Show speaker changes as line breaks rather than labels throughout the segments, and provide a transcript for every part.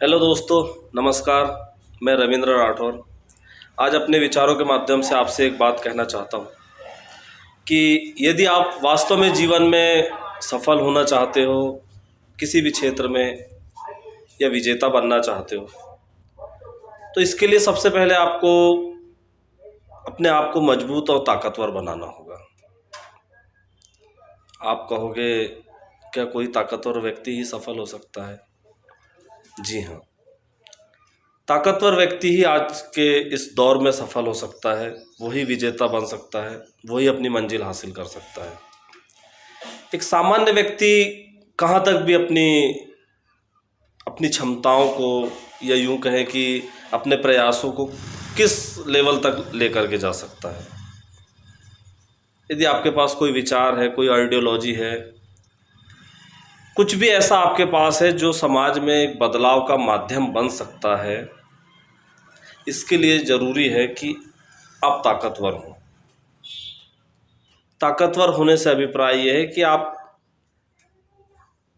Hello दोस्तों, नमस्कार। मैं रविंद्र राठौर आज अपने विचारों के माध्यम से आपसे एक बात कहना चाहता हूँ कि यदि आप वास्तव में जीवन में सफल होना चाहते हो, किसी भी क्षेत्र में, या विजेता बनना चाहते हो, तो इसके लिए सबसे पहले आपको अपने आप को मजबूत और ताकतवर बनाना होगा। आप कहोगे, क्या कोई ताकतवर व्यक्ति ही सफल हो सकता है? जी हाँ, ताकतवर व्यक्ति ही आज के इस दौर में सफल हो सकता है। वही विजेता बन सकता है, वही अपनी मंजिल हासिल कर सकता है। एक सामान्य व्यक्ति कहाँ तक भी अपनी अपनी क्षमताओं को, या यूं कहें कि अपने प्रयासों को किस लेवल तक लेकर के जा सकता है। यदि आपके पास कोई विचार है, कोई आइडियोलॉजी है, कुछ भी ऐसा आपके पास है जो समाज में एक बदलाव का माध्यम बन सकता है, इसके लिए ज़रूरी है कि आप ताकतवर हों। ताकतवर होने से अभिप्राय यह है कि आप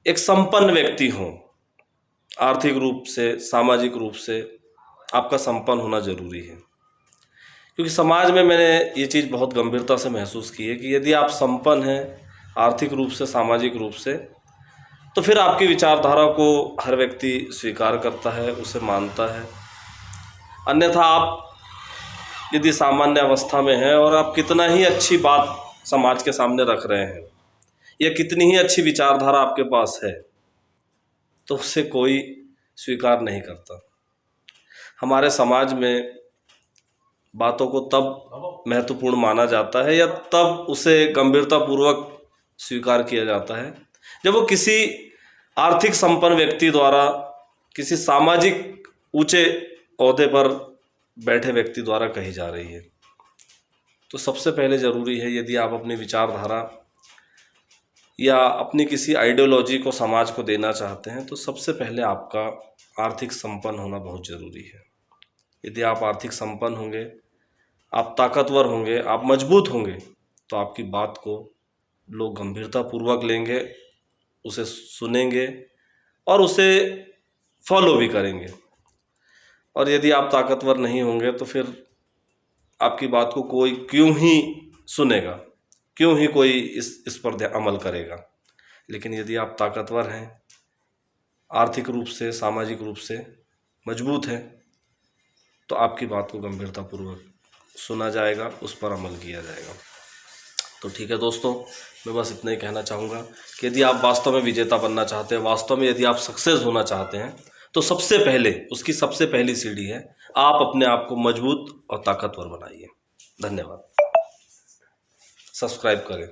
एक संपन्न व्यक्ति हों। आर्थिक रूप से, सामाजिक रूप से आपका संपन्न होना ज़रूरी है, क्योंकि समाज में मैंने ये चीज़ बहुत गंभीरता से महसूस की है कि यदि आप संपन्न हैं आर्थिक रूप से, सामाजिक रूप से, तो फिर आपकी विचारधारा को हर व्यक्ति स्वीकार करता है, उसे मानता है। अन्यथा आप यदि सामान्य अवस्था में हैं और आप कितना ही अच्छी बात समाज के सामने रख रहे हैं, या कितनी ही अच्छी विचारधारा आपके पास है, तो उसे कोई स्वीकार नहीं करता। हमारे समाज में बातों को तब महत्वपूर्ण माना जाता है, या तब उसे गंभीरतापूर्वक स्वीकार किया जाता है, जब वो किसी आर्थिक संपन्न व्यक्ति द्वारा, किसी सामाजिक ऊंचे ओहदे पर बैठे व्यक्ति द्वारा कही जा रही है। तो सबसे पहले ज़रूरी है, यदि आप अपनी विचारधारा या अपनी किसी आइडियोलॉजी को समाज को देना चाहते हैं, तो सबसे पहले आपका आर्थिक संपन्न होना बहुत ज़रूरी है। यदि आप आर्थिक संपन्न होंगे, आप ताकतवर होंगे, आप मजबूत होंगे, तो आपकी बात को लोग गंभीरतापूर्वक लेंगे, उसे सुनेंगे और उसे फॉलो भी करेंगे। और यदि आप ताकतवर नहीं होंगे, तो फिर आपकी बात को कोई क्यों ही सुनेगा, क्यों ही कोई इस पर अमल करेगा। लेकिन यदि आप ताकतवर हैं, आर्थिक रूप से, सामाजिक रूप से मजबूत हैं, तो आपकी बात को गंभीरतापूर्वक सुना जाएगा, उस पर अमल किया जाएगा। तो ठीक है दोस्तों, मैं बस इतना ही कहना चाहूँगा कि यदि आप वास्तव में विजेता बनना चाहते हैं, वास्तव में यदि आप सक्सेस होना चाहते हैं, तो सबसे पहले, उसकी सबसे पहली सीढ़ी है, आप अपने आप को मजबूत और ताकतवर बनाइए। धन्यवाद। सब्सक्राइब करें।